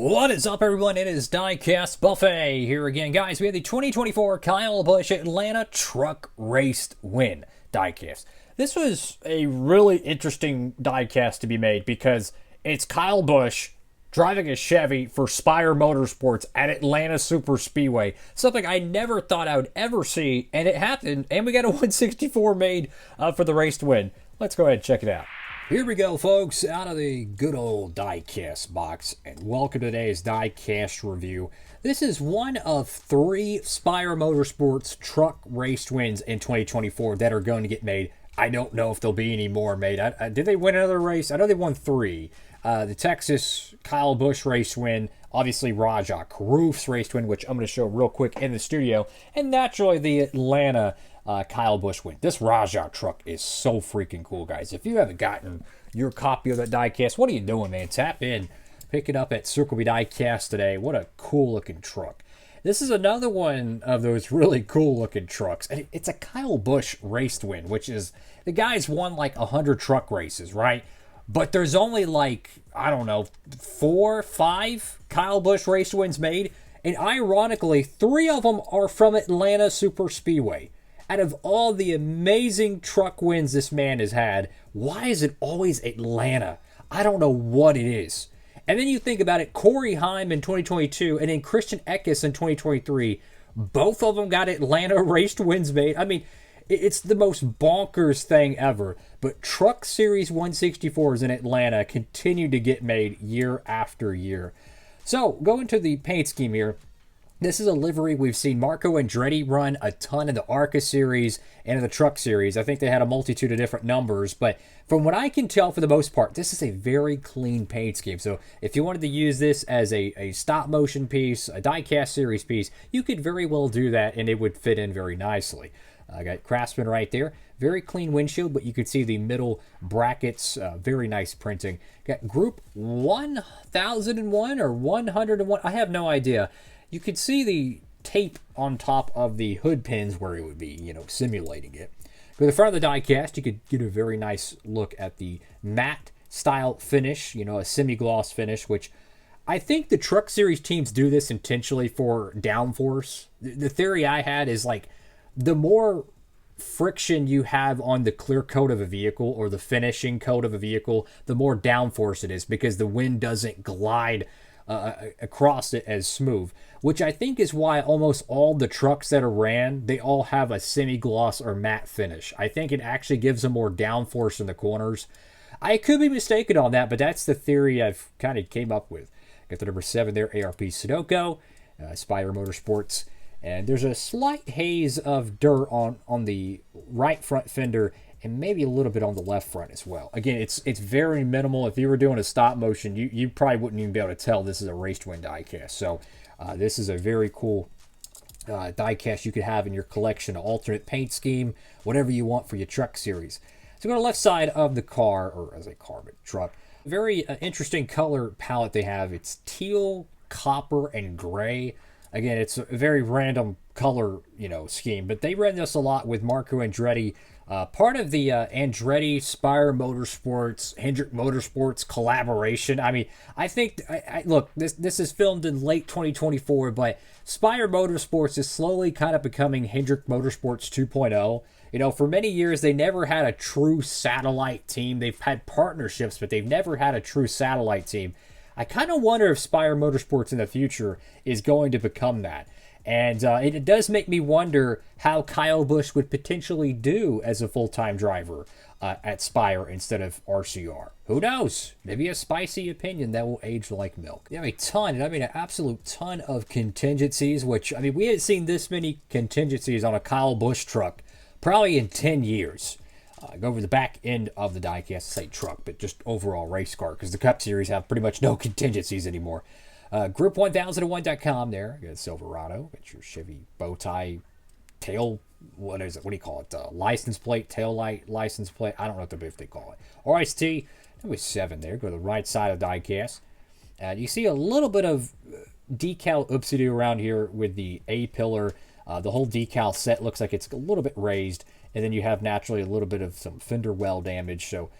What is up, everyone? It is Diecastbuffet here again. Guys, we have the 2024 Kyle Busch Atlanta Truck Race Win diecast. This was a really interesting diecast to be made because it's Kyle Busch driving a Chevy for Spire Motorsports at Atlanta Super Speedway. Something I never thought I would ever see, and it happened, and we got a 164 made for the race to win. Let's go ahead and check it out. Here we go, folks, out of the good old diecast box, and welcome to today's diecast review. This is one of 3 Spire Motorsports truck race wins in 2024 that are going to get made. I don't know if there'll be any more made. Did they win another race? I know they won 3. The Texas Kyle Busch race win, obviously Rajah Caruth's race win, which I'm going to show real quick in the studio, and naturally the Atlanta Kyle Busch win. This Rajah truck is so freaking cool, guys. If you haven't gotten your copy of that diecast, what are you doing, man? Tap in. Pick it up at Circle B Diecast today. What a cool looking truck. This is another one of those really cool looking trucks. And it's a Kyle Busch race win, which is, the guy's won like 100 truck races, right? But there's only like, I don't know, 4, 5 Kyle Busch race wins made. And ironically, 3 of them are from Atlanta Super Speedway. Out of all the amazing truck wins this man has had, why is it always Atlanta? I don't know what it is. And then you think about it, Corey Heim in 2022 and then Christian Eckes in 2023, both of them got Atlanta race wins made. I mean, it's the most bonkers thing ever. But Truck Series 164s in Atlanta continue to get made year after year. So, going to the paint scheme here. This is a livery we've seen Marco Andretti run a ton in the ARCA series and in the Truck series. I think they had a multitude of different numbers, but from what I can tell, for the most part, this is a very clean paint scheme. So if you wanted to use this as a stop motion piece, a diecast series piece, you could very well do that and it would fit in very nicely. I got Craftsman right there. Very clean windshield, but you could see the middle brackets. Very nice printing. Got Group 1001 or 101. I have no idea. You could see the tape on top of the hood pins where it would be, simulating it. Go to the front of the diecast, you could get a very nice look at the matte style finish, a semi-gloss finish, which I think the Truck Series teams do this intentionally for downforce. The theory I had is like, the more friction you have on the clear coat of a vehicle or the finishing coat of a vehicle, the more downforce it is because the wind doesn't glide across it as smooth, which I think is why almost all the trucks that are ran, they all have a semi-gloss or matte finish. I think it actually gives them more downforce in the corners. I could be mistaken on that, but that's the theory I've kind of came up with. Got the number 7 there, ARP Sudoku, Spire Motorsports, and there's a slight haze of dirt on the right front fender and maybe a little bit on the left front as well. Again, it's very minimal. If you were doing a stop motion, you probably wouldn't even be able to tell this is a race to win diecast. So this is a very cool diecast you could have in your collection, an alternate paint scheme, whatever you want for your truck series. So go to the left side of the car, or as a car, but truck. Very interesting color palette they have. It's teal, copper, and gray. Again, it's a very random color, scheme, but they ran this a lot with Marco Andretti. Part of the Andretti, Spire Motorsports, Hendrick Motorsports collaboration. I mean, I think, look, this is filmed in late 2024, but Spire Motorsports is slowly kind of becoming Hendrick Motorsports 2.0. For many years, they never had a true satellite team. They've had partnerships, but they've never had a true satellite team. I kind of wonder if Spire Motorsports in the future is going to become that. And it does make me wonder how Kyle Busch would potentially do as a full-time driver at Spire instead of RCR. Who knows? Maybe a spicy opinion that will age like milk. You have a ton, an absolute ton of contingencies, which, we hadn't seen this many contingencies on a Kyle Busch truck probably in 10 years. Go over the back end of the diecast, say truck, but just overall race car, because the Cup Series have pretty much no contingencies anymore. Group1001.com there. Got Silverado. Got your Chevy bow tie tail. What is it? What do you call it? License plate, tail light, license plate. I don't know if they call it. RST. That was 7 there. Go to the right side of the diecast. You see a little bit of decal oopsie-doo around here with the A pillar. The whole decal set looks like it's a little bit raised. And then you have naturally a little bit of some fender well damage. So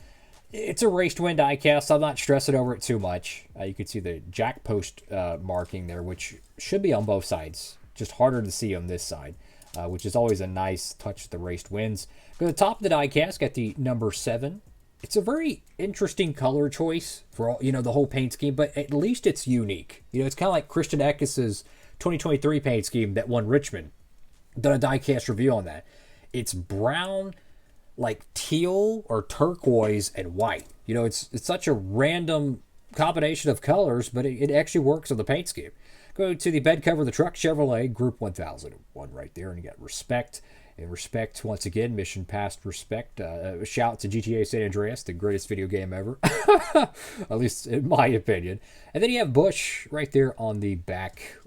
It's a race to win diecast. I'm not stressing over it too much. You can see the jack post marking there, which should be on both sides. Just harder to see on this side, which is always a nice touch. The race wins. Go to the top of the diecast, got the number 7. It's a very interesting color choice for all, the whole paint scheme, but at least it's unique. It's kind of like Christian Eckes's 2023 paint scheme that won Richmond. Done a diecast review on that. It's brown, like teal or turquoise and white. It's such a random combination of colors, but it actually works on the paint scheme. Go to the bed cover of the truck, Chevrolet Group 1001 right there, and you got respect. And respect, once again, mission past respect. Shout out to GTA San Andreas, the greatest video game ever. At least in my opinion. And then you have Busch right there on the back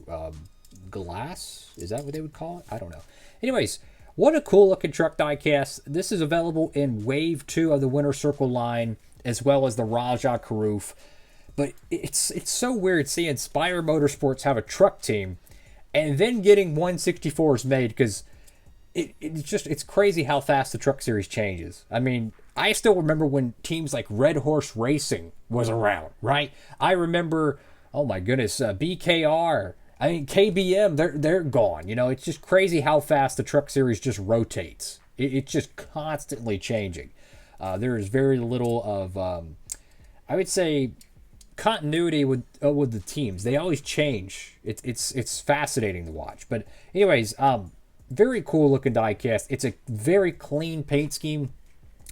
glass. Is that what they would call it? I don't know. Anyways, what a cool looking truck diecast. This is available in Wave 2 of the Winter Circle line, as well as the Raja Karoof. But it's so weird seeing Spire Motorsports have a truck team and then getting 164s made, because it's crazy how fast the truck series changes. I mean, I still remember when teams like Red Horse Racing was around, right? I remember, oh my goodness, BKR. I mean, KBM, they're gone. It's just crazy how fast the truck series just rotates. It's just constantly changing. There is very little of, I would say, continuity with the teams. They always change. It's fascinating to watch. But anyways, very cool looking diecast. It's a very clean paint scheme.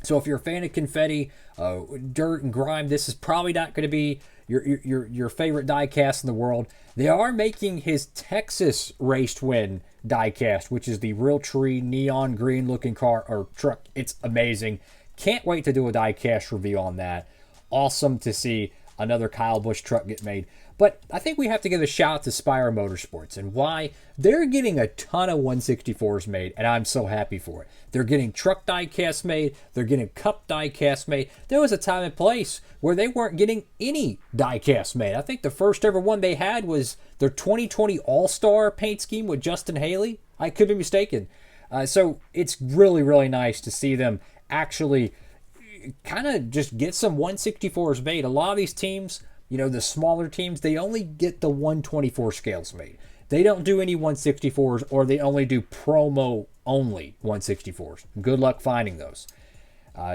So if you're a fan of confetti, dirt and grime, this is probably not going to be your favorite diecast in the world. They are making his Texas Race Win diecast, which is the Realtree neon green looking car or truck. It's amazing. Can't wait to do a diecast review on that. Awesome to see another Kyle Busch truck get made. But I think we have to give a shout out to Spire Motorsports and why they're getting a ton of 164s made, and I'm so happy for it. They're getting truck diecast made. They're getting cup diecast made. There was a time and place where they weren't getting any diecast made. I think the first ever one they had was their 2020 All-Star paint scheme with Justin Haley. I could be mistaken. So it's really, really nice to see them actually kind of just get some 164s made. A lot of these teams, the smaller teams, they only get the 124 scales made. They don't do any 164s, or they only do promo only 164s. Good luck finding those.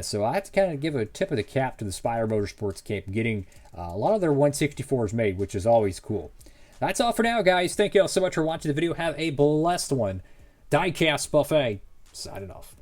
So I have to kind of give a tip of the cap to the Spire Motorsports camp getting a lot of their 164s made, which is always cool. That's all for now, guys. Thank you all so much for watching the video. Have a blessed one. Diecast Buffet, signing off.